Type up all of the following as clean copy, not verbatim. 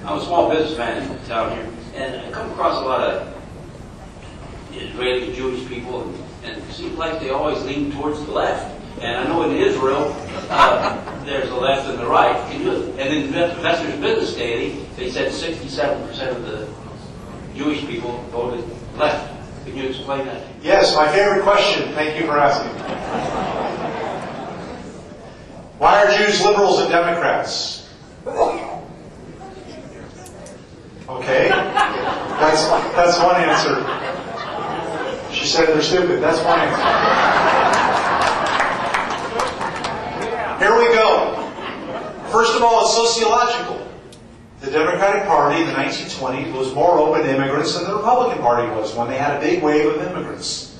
I'm a small businessman in town here, and I come across a lot of Israeli Jewish people, and it seems like they always lean towards the left. And I know in Israel, there's the left and the right. And in Investors Business Daily, they said 67% of the Jewish people voted left. Can you explain that? Yes, my favorite question. Thank you for asking. Why are Jews liberals and Democrats? Okay, that's one answer. She said they're stupid. That's one answer. Here we go. First of all, it's sociological. The Democratic Party in the 1920s was more open to immigrants than the Republican Party was when they had a big wave of immigrants.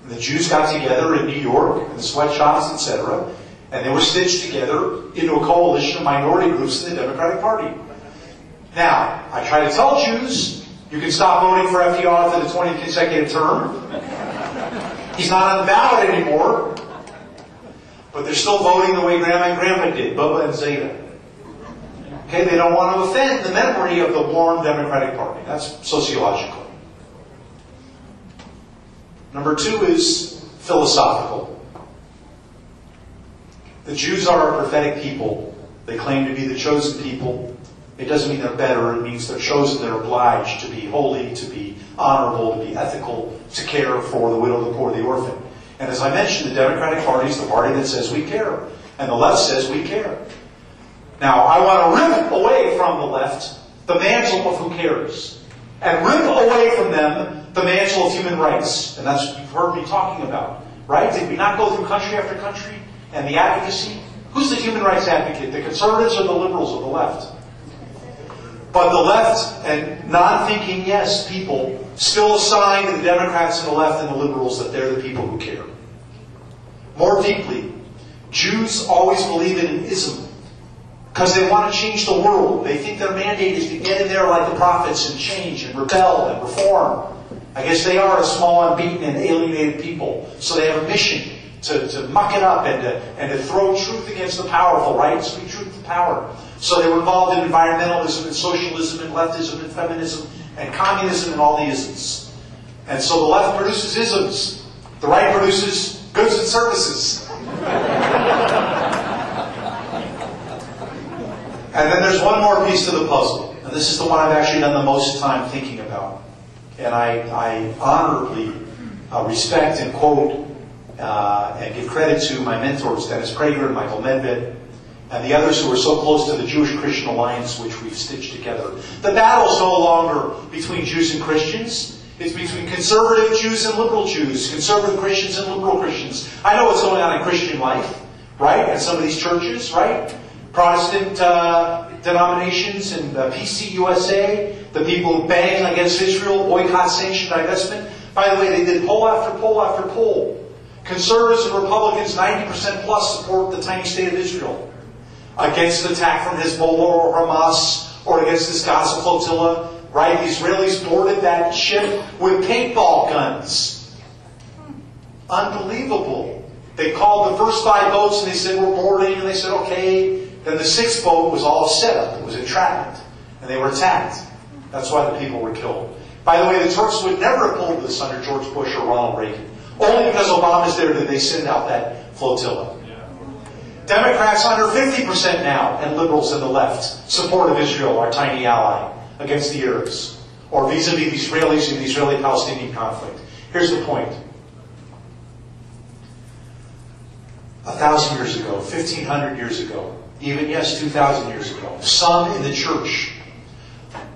And the Jews got together in New York, in the sweatshops, etc., and they were stitched together into a coalition of minority groups in the Democratic Party. Now, I try to tell Jews, you can stop voting for FDR for the 20th consecutive term. He's not on the ballot anymore. But they're still voting the way Grandma and Grandpa did, Bubba and Zeta. Okay, they don't want to offend the memory of the warm Democratic Party. That's sociological. Number two is philosophical. The Jews are a prophetic people. They claim to be the chosen people. It doesn't mean they're better. It means they're chosen. They're obliged to be holy, to be honorable, to be ethical, to care for the widow, the poor, the orphan. And as I mentioned, the Democratic Party is the party that says we care. And the left says we care. Now, I want to rip away from the left the mantle of who cares. And rip away from them the mantle of human rights. And that's what you've heard me talking about. Right? Did we not go through country after country? And the advocacy? Who's the human rights advocate? The conservatives or the liberals or the left? But the left and non-thinking yes people still assign to the Democrats and the left and the liberals that they're the people who care. More deeply, Jews always believe in an ism because they want to change the world. They think their mandate is to get in there like the prophets and change and rebel and reform. I guess they are a small, unbeaten, and alienated people. So they have a mission to muck it up and to throw truth against the powerful, right? Speak truth to power. So they were involved in environmentalism and socialism and leftism and feminism and communism and all the isms. And so the left produces isms. The right produces goods and services. And then there's one more piece to the puzzle. And this is the one I've actually done the most time thinking about. And I honorably respect and quote and give credit to my mentors, Dennis Prager and Michael Medved, and the others who are so close to the Jewish-Christian alliance which we've stitched together. The battle's no longer between Jews and Christians. It's between conservative Jews and liberal Jews, conservative Christians and liberal Christians. I know what's going on in Christian life, right? And some of these churches, right? Protestant denominations and PCUSA, the people who bang against Israel, boycott, sanction, divestment. By the way, they did poll after poll after poll. Conservatives and Republicans, 90% plus, support the tiny state of Israel against an attack from Hezbollah or Hamas or against this Gaza flotilla. Right? The Israelis boarded that ship with paintball guns. Unbelievable. They called the first 5 boats and they said, we're boarding. And they said, okay. Then the 6th boat was all set up. It was entrapment. And they were attacked. That's why the people were killed. By the way, the Turks would never have pulled this under George Bush or Ronald Reagan. Only because Obama's there did they send out that flotilla. Democrats under 50% now, and liberals in the left, support of Israel, our tiny ally, against the Arabs, or vis-a-vis the Israelis in the Israeli-Palestinian conflict. Here's the point. 1,000 years ago, 1,500 years ago, even, yes, 2,000 years ago, some in the church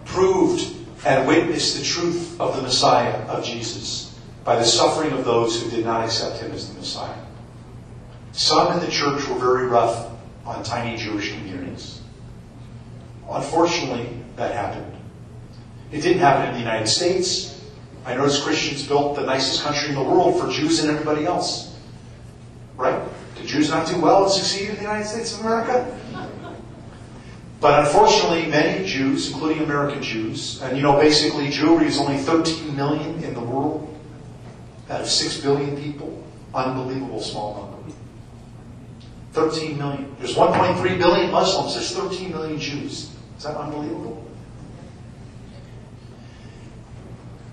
proved and witnessed the truth of the Messiah, of Jesus, by the suffering of those who did not accept Him as the Messiah. Some in the church were very rough on tiny Jewish communities. Unfortunately, that happened. It didn't happen in the United States. I noticed Christians built the nicest country in the world for Jews and everybody else. Right? Did Jews not do well and succeed in the United States of America? But unfortunately, many Jews, including American Jews, and basically Jewry is only 13 million in the world out of 6 billion people. Unbelievable small number. 13 million. There's 1.3 billion Muslims. There's 13 million Jews. Is that unbelievable?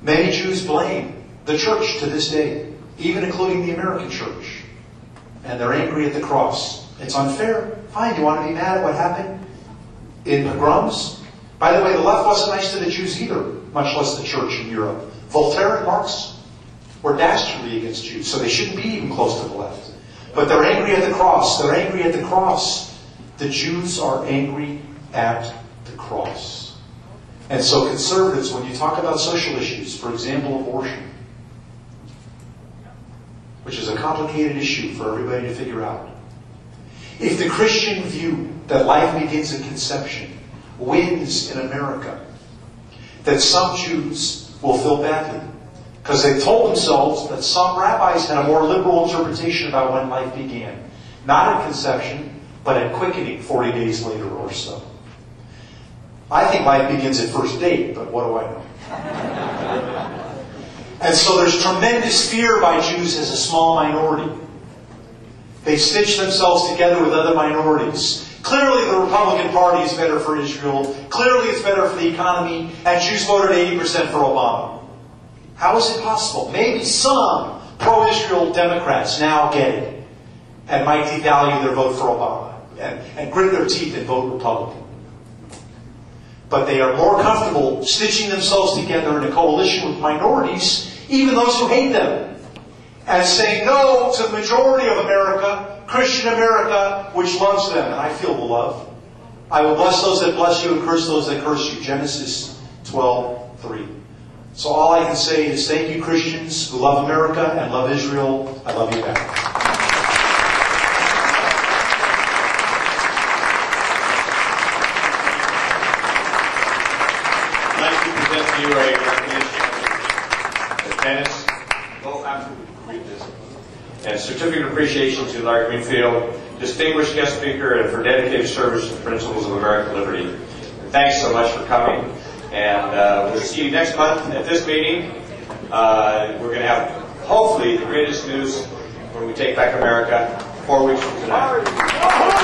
Many Jews blame the church to this day, even including the American church. And they're angry at the cross. It's unfair. Fine, you want to be mad at what happened in pogroms? By the way, the left wasn't nice to the Jews either, much less the church in Europe. Voltaire and Marx were dastardly against Jews, so they shouldn't be even close to the left. But they're angry at the cross. They're angry at the cross. The Jews are angry at the cross. And so conservatives, when you talk about social issues, for example, abortion, which is a complicated issue for everybody to figure out, if the Christian view that life begins at conception wins in America, that some Jews will feel badly because they told themselves that some rabbis had a more liberal interpretation about when life began. Not at conception, but at quickening 40 days later or so. I think life begins at first date, but what do I know? And so there's tremendous fear by Jews as a small minority. They stitch themselves together with other minorities. Clearly the Republican Party is better for Israel. Clearly it's better for the economy. And Jews voted 80% for Obama. How is it possible? Maybe some pro-Israel Democrats now get it and might devalue their vote for Obama and grit their teeth and vote Republican. But they are more comfortable stitching themselves together in a coalition with minorities, even those who hate them, and saying no to the majority of America, Christian America, which loves them. And I feel the love. I will bless those that bless you and curse those that curse you. Genesis 12:3. So all I can say is thank you, Christians who love America and love Israel. I love you back. I'd like to present to you a recognition of tennis. Well, after we read this. And certificate of appreciation to Larry Greenfield, distinguished guest speaker, and for dedicated service to the principles of American liberty. And thanks so much for coming. And we'll see you next month at this meeting. We're going to have, hopefully, the greatest news when we take back America 4 weeks from tonight.